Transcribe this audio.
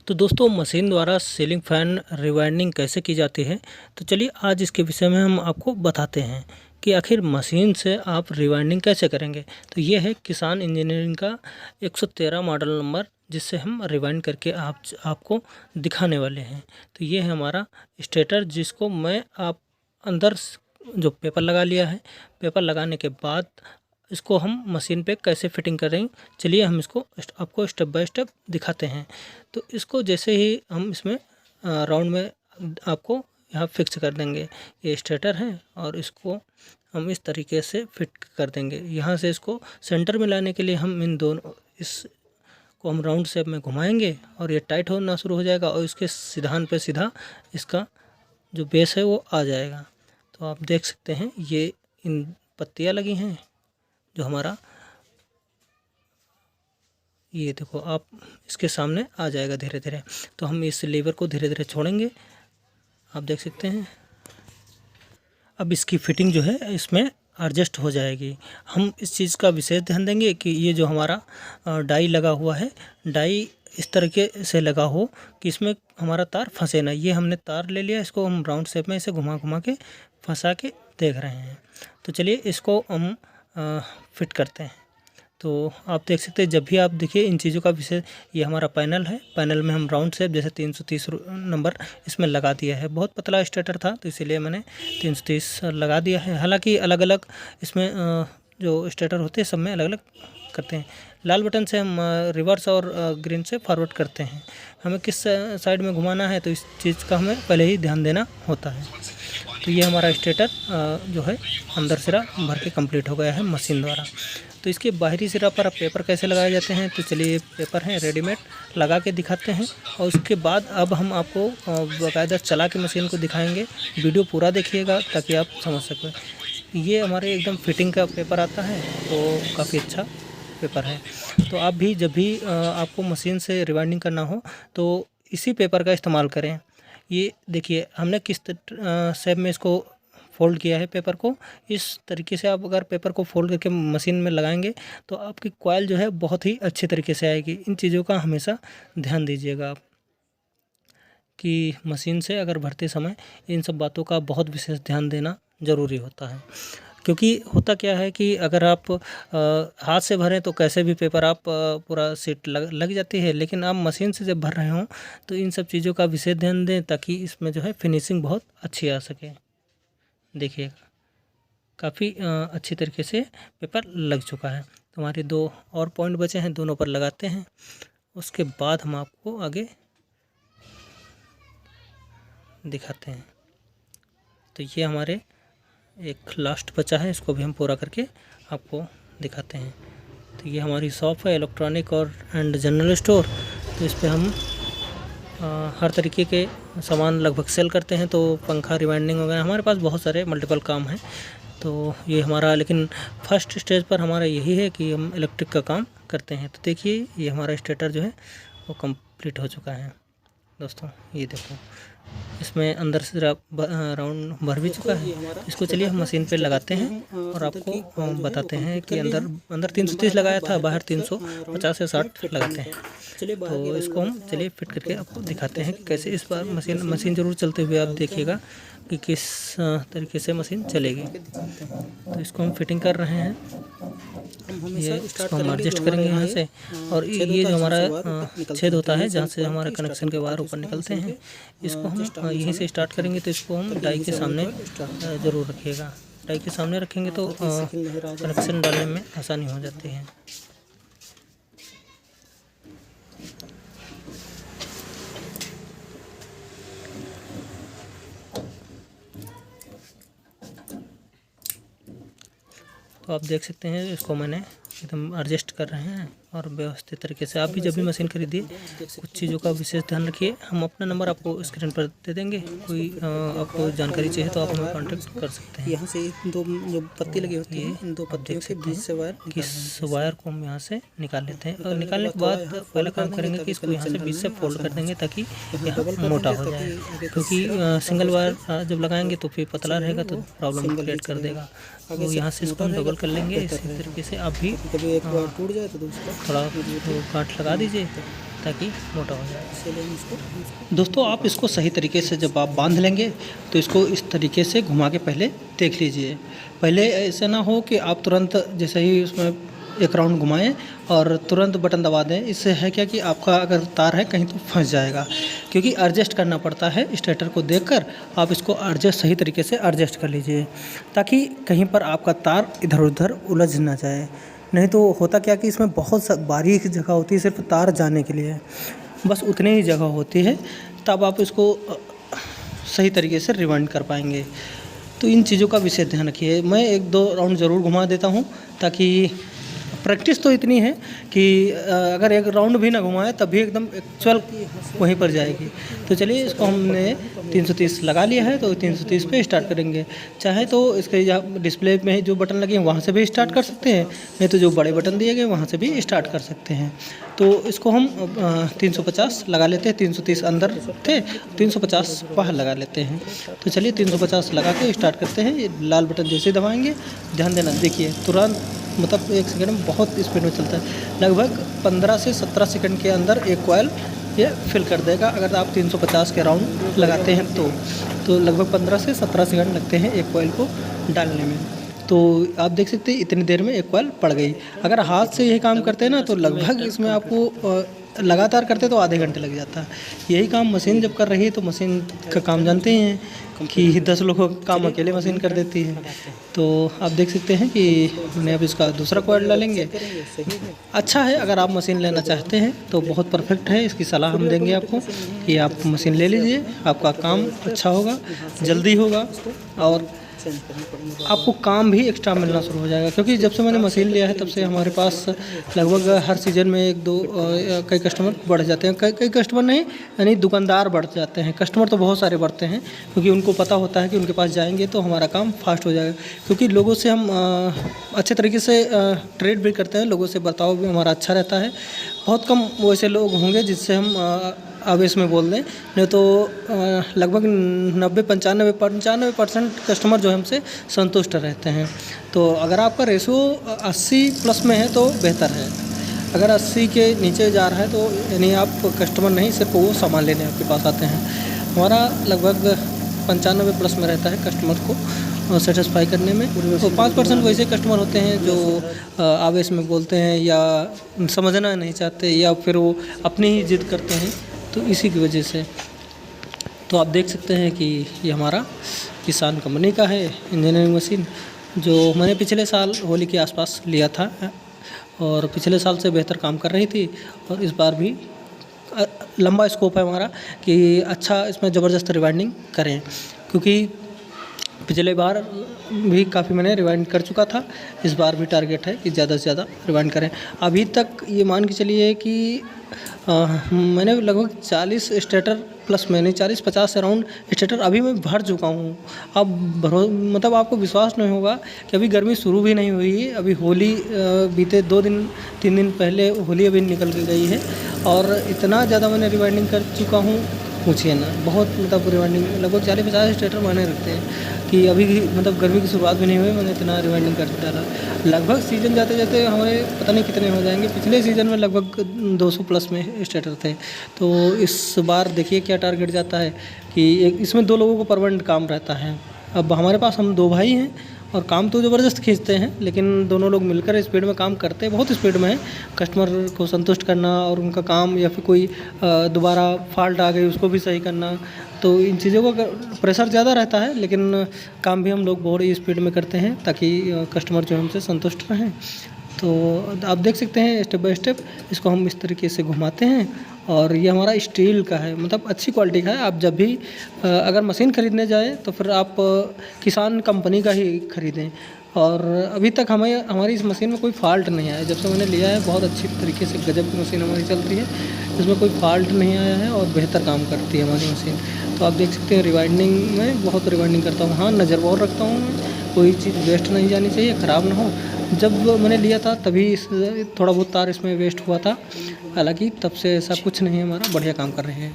तो दोस्तों मशीन द्वारा सीलिंग फैन रिवाइंडिंग कैसे की जाती है। तो चलिए आज इसके विषय में हम आपको बताते हैं कि आखिर मशीन से आप रिवाइंडिंग कैसे करेंगे। तो ये है किसान इंजीनियरिंग का 113 मॉडल नंबर, जिससे हम रिवाइंड करके आपको दिखाने वाले हैं। तो ये है हमारा स्टेटर, जिसको मैं आप अंदर जो पेपर लगा लिया है। पेपर लगाने के बाद इसको हम मशीन पे कैसे फिटिंग करेंगे, चलिए हम इसको आपको स्टेप बाय स्टेप दिखाते हैं। तो इसको जैसे ही हम इसमें राउंड में आपको यहाँ फिक्स कर देंगे। ये स्टेटर है और इसको हम इस तरीके से फिट कर देंगे। यहाँ से इसको सेंटर में लाने के लिए हम इन दोनों इसको हम राउंड शेप में घुमाएंगे और ये टाइट होना शुरू हो जाएगा और इसके सिधान पे सीधा इसका जो बेस है वो आ जाएगा। तो आप देख सकते हैं ये इन पत्तियाँ लगी हैं जो हमारा, ये देखो आप इसके सामने आ जाएगा धीरे धीरे। तो हम इस लीवर को धीरे धीरे छोड़ेंगे, आप देख सकते हैं। अब इसकी फिटिंग जो है इसमें एडजस्ट हो जाएगी। हम इस चीज़ का विशेष ध्यान देंगे कि ये जो हमारा डाई लगा हुआ है, डाई इस तरीके से लगा हो कि इसमें हमारा तार फंसे ना। ये हमने तार ले लिया, इसको हम राउंड शेप में इसे घुमा घुमा के फंसा के देख रहे हैं। तो चलिए इसको हम फिट करते हैं। तो आप देख सकते हैं, जब भी आप देखिए इन चीज़ों का विषय, ये हमारा पैनल है। पैनल में हम राउंड शेप जैसे 330 नंबर इसमें लगा दिया है। बहुत पतला स्टेटर था तो इसीलिए मैंने 330 लगा दिया है। हालांकि अलग अलग इसमें जो स्टेटर होते हैं सब में अलग अलग करते हैं। लाल बटन से हम रिवर्स और ग्रीन से फॉरवर्ड करते हैं। हमें किस साइड में घुमाना है तो इस चीज़ का हमें पहले ही ध्यान देना होता है। तो ये हमारा स्टेटर जो है अंदर सिरा भर के कंप्लीट हो गया है मशीन द्वारा। तो इसके बाहरी सिरा पर अब पेपर कैसे लगाए जाते हैं, तो चलिए पेपर हैं रेडीमेड, लगा के दिखाते हैं। और उसके बाद अब हम आपको बाकायदा चला के मशीन को दिखाएंगे। वीडियो पूरा देखिएगा ताकि आप समझ सकें। ये हमारे एकदम फिटिंग का पेपर आता है, तो काफ़ी अच्छा पेपर है। तो आप भी जब भी आपको मशीन से रिवाइंडिंग करना हो तो इसी पेपर का इस्तेमाल करें। ये देखिए हमने किस शेप में इसको फोल्ड किया है पेपर को। इस तरीके से आप अगर पेपर को फोल्ड करके मशीन में लगाएंगे तो आपकी कॉइल जो है बहुत ही अच्छे तरीके से आएगी। इन चीज़ों का हमेशा ध्यान दीजिएगा आप कि मशीन से अगर भरते समय इन सब बातों का बहुत विशेष ध्यान देना ज़रूरी होता है। क्योंकि होता क्या है कि अगर आप हाथ से भरें तो कैसे भी पेपर आप पूरा सीट लग जाती है, लेकिन आप मशीन से जब भर रहे हों तो इन सब चीज़ों का विशेष ध्यान दें ताकि इसमें जो है फिनिशिंग बहुत अच्छी आ सके। देखिएगा काफ़ी अच्छी तरीके से पेपर लग चुका है। तो हमारे 2 और पॉइंट बचे हैं, दोनों पर लगाते हैं। उसके बाद हम आपको आगे दिखाते हैं। तो ये हमारे एक लास्ट बचा है, इसको भी हम पूरा करके आपको दिखाते हैं। तो ये हमारी शॉप है इलेक्ट्रॉनिक और एंड जनरल स्टोर। तो इस पर हम हर तरीके के सामान लगभग सेल करते हैं। तो पंखा रिवाइंडिंग वगैरह हमारे पास बहुत सारे मल्टीपल काम हैं। तो ये हमारा लेकिन फर्स्ट स्टेज पर हमारा यही है कि हम इलेक्ट्रिक का काम करते हैं। तो देखिए ये हमारा स्टेटर जो है वो कंप्लीट हो चुका है दोस्तों। ये देखो इसमें अंदर से राउंड भर भी चुका है। इसको चलिए हम मशीन पे लगाते हैं और आपको बताते हैं कि अंदर 330 लगाया था, बाहर 350 से 60 लगाते हैं। तो इसको हम चलिए फिट करके आपको दिखाते हैं कि कैसे इस बार मशीन ज़रूर चलते हुए आप देखिएगा कि किस तरीके से मशीन चलेगी। तो इसको हम फिटिंग कर रहे हैं। ये इसको हम एडजस्ट करेंगे यहाँ से। और ये जो हमारा छेद होता है जहाँ से हमारे कनेक्शन के वायर ऊपर निकलते हैं, इसको हम यहीं से स्टार्ट करेंगे। तो इसको हम डाई के सामने ज़रूर रखिएगा। डाई के सामने रखेंगे तो कनेक्शन डालने में आसानी हो जाती है। तो आप देख सकते हैं इसको मैंने एकदम एडजस्ट कर रहे हैं और व्यवस्थित तरीके से। आप भी जब भी मशीन खरीदिए कुछ चीज़ों का विशेष ध्यान रखिए। हम अपना नंबर आपको स्क्रीन पर दे देंगे, कोई आपको जानकारी चाहिए तो आप हमें कांटेक्ट कर सकते हैं। यहाँ से 2 जो पत्ती लगी होती है, इन 2 पत्तियों के बीच से वायर को हम यहाँ से निकाल लेते हैं। और निकालने के बाद पहला काम करेंगे कि इसको यहाँ से बीच से फोल्ड कर देंगे ताकि यह मोटा हो जाए। क्योंकि सिंगल वायर जब लगाएंगे तो फिर पतला रहेगा तो प्रॉब्लम क्रिएट कर देगा। तो यहाँ से इसको हम डबल कर लेंगे। इसी तरीके से आप भी कभी एक बार टूट जाए तो दूसरा थोड़ा गांठ लगा दीजिए ताकि मोटा हो जाए। इसीलिए हम इसको दोस्तों आप इसको सही तरीके से जब आप बांध लेंगे तो इसको इस तरीके से घुमा के पहले देख लीजिए। पहले ऐसा ना हो कि आप तुरंत जैसे ही उसमें एक राउंड घुमाएं और तुरंत बटन दबा दें। इससे है क्या कि आपका अगर तार है कहीं तो फंस जाएगा, क्योंकि एडजस्ट करना पड़ता है। स्टेटर को देखकर आप इसको एडजस्ट सही तरीके से एडजस्ट कर लीजिए, ताकि कहीं पर आपका तार इधर उधर उलझ ना जाए। नहीं तो होता क्या कि इसमें बहुत बारीक जगह होती है सिर्फ तार जाने के लिए, बस उतनी ही जगह होती है, तब आप इसको सही तरीके से रिवाइंड कर पाएंगे। तो इन चीज़ों का विशेष ध्यान रखिए। मैं 1-2 राउंड ज़रूर घुमा देता हूँ, ताकि प्रैक्टिस तो इतनी है कि अगर एक राउंड भी ना घुमाए तब भी एकदम एक्चुअल वहीं पर जाएगी। तो चलिए इसको हमने 330 लगा लिया है, तो 330 पे स्टार्ट करेंगे। चाहे तो इसके जहाँ डिस्प्ले में जो बटन लगे हैं वहाँ से भी स्टार्ट कर सकते हैं, नहीं तो जो बड़े बटन दिए गए वहाँ से भी स्टार्ट कर सकते हैं। तो इसको हम 350 लगा लेते हैं। 330 अंदर थे, 350 बाहर लगा लेते हैं। तो चलिए 350 लगा के स्टार्ट करते हैं। ये लाल बटन जैसे दबाएंगे, ध्यान देना, देखिए तुरंत मतलब 1 सेकंड में बहुत स्पीड में चलता है। लगभग 15 से 17 सेकंड के अंदर एक कॉइल ये फिल कर देगा। अगर आप 350 के राउंड लगाते हैं तो लगभग 15 से 17 सेकंड लगते हैं एक कॉइल को डालने में। तो आप देख सकते हैं इतनी देर में एक कॉइल पड़ गई। अगर हाथ से यही काम करते हैं ना तो लगभग इसमें आपको लगातार करते तो आधे घंटे लग जाता। यही काम मशीन जब कर रही है तो मशीन का काम जानते ही हैं कि 10 लोगों का काम अकेले मशीन कर देती है। तो आप देख सकते हैं कि मैंने अब इसका दूसरा कॉइल डालेंगे। अच्छा है, अगर आप मशीन लेना चाहते हैं तो बहुत परफेक्ट है। इसकी सलाह हम देंगे आपको कि आप मशीन ले लीजिए, आपका काम अच्छा होगा, जल्दी होगा और आपको काम भी एक्स्ट्रा मिलना शुरू हो जाएगा। क्योंकि जब से मैंने मशीन लिया है तब से हमारे पास लगभग हर सीज़न में 1-2 कई कस्टमर बढ़ जाते हैं। कई कस्टमर नहीं, यानी दुकानदार बढ़ जाते हैं। कस्टमर तो बहुत सारे बढ़ते हैं, क्योंकि उनको पता होता है कि उनके पास जाएंगे तो हमारा काम फास्ट हो जाएगा। क्योंकि लोगों से हम अच्छे तरीके से ट्रेड भी करते हैं, लोगों से बर्ताव भी हमारा अच्छा रहता है। बहुत कम वैसे लोग होंगे जिससे हम आवेश में बोल दें, नहीं तो लगभग 90-95% कस्टमर जो हमसे संतुष्ट रहते हैं। तो अगर आपका रेशो 80+ में है तो बेहतर है। अगर 80 के नीचे जा रहा है तो यानी आप कस्टमर नहीं, सिर्फ वो सामान लेने आपके पास आते हैं। हमारा लगभग 95+ में रहता है कस्टमर को सेटिस्फाई करने में। तो 5% वैसे कस्टमर होते हैं जो आवेश में बोलते हैं या समझना नहीं चाहते या फिर वो अपनी ही जिद करते हैं, तो इसी की वजह से। तो आप देख सकते हैं कि ये हमारा किसान कंपनी का है इंजीनियरिंग मशीन, जो मैंने पिछले साल होली के आसपास लिया था और पिछले साल से बेहतर काम कर रही थी। और इस बार भी लंबा स्कोप है हमारा कि अच्छा इसमें ज़बरदस्त रिवाइंडिंग करें, क्योंकि पिछले बार भी काफ़ी मैंने रिवाइंड कर चुका था। इस बार भी टारगेट है कि ज़्यादा से ज़्यादा रिवाइंड करें। अभी तक ये मान के चलिए कि मैंने लगभग 40 स्टेटर प्लस मैंने 40-50 राउंड स्टेटर अभी मैं भर चुका हूँ। अब मतलब आपको विश्वास नहीं होगा कि अभी गर्मी शुरू भी नहीं हुई है। अभी होली बीते 2-3 दिन पहले होली अभी निकल के गई है और इतना ज़्यादा मैंने रिवाइंडिंग कर चुका हूँ, पूछिए ना। बहुत मतलब रिवाइंडिंग लगभग 40-50 स्टेटर मैंने रखते हैं कि अभी मतलब गर्मी की शुरुआत भी नहीं हुई, मैंने इतना रिवाइंडिंग कर डाला। लगभग सीज़न जाते जाते हमारे पता नहीं कितने हो जाएंगे। पिछले सीज़न में लगभग 200+ में स्टेटर थे। तो इस बार देखिए क्या टारगेट जाता है कि इसमें 2 लोगों को परमानेंट काम रहता है। अब हमारे पास हम 2 भाई हैं और काम तो ज़बरदस्त खींचते हैं, लेकिन दोनों लोग मिलकर स्पीड में काम करते हैं, बहुत स्पीड में है। कस्टमर को संतुष्ट करना और उनका काम या फिर कोई दोबारा फॉल्ट आ गई उसको भी सही करना, तो इन चीज़ों का प्रेशर ज़्यादा रहता है, लेकिन काम भी हम लोग बहुत ही स्पीड में करते हैं ताकि कस्टमर जो हमसे संतुष्ट रहें। तो आप देख सकते हैं स्टेप बाय स्टेप इसको हम इस तरीके से घुमाते हैं। और ये हमारा स्टील का है, मतलब अच्छी क्वालिटी का है। आप जब भी अगर मशीन ख़रीदने जाएँ तो फिर आप किसान कंपनी का ही ख़रीदें। और अभी तक हमारी इस मशीन में कोई फ़ॉल्ट नहीं आया। जब से मैंने लिया है बहुत अच्छी तरीके से गजब की मशीन हमारी चल रही है, इसमें कोई फ़ॉल्ट नहीं आया है और बेहतर काम करती है हमारी मशीन। तो आप देख सकते हैं रिवाइंडिंग में बहुत रिवाइंडिंग करता हूँ। हाँ, नज़र बहुत रखता हूँ, कोई चीज़ वेस्ट नहीं जानी चाहिए, ख़राब ना हो। जब मैंने लिया था तभी थोड़ा बहुत तार इसमें वेस्ट हुआ था, हालांकि तब से ऐसा कुछ नहीं है, हमारा बढ़िया काम कर रहे हैं।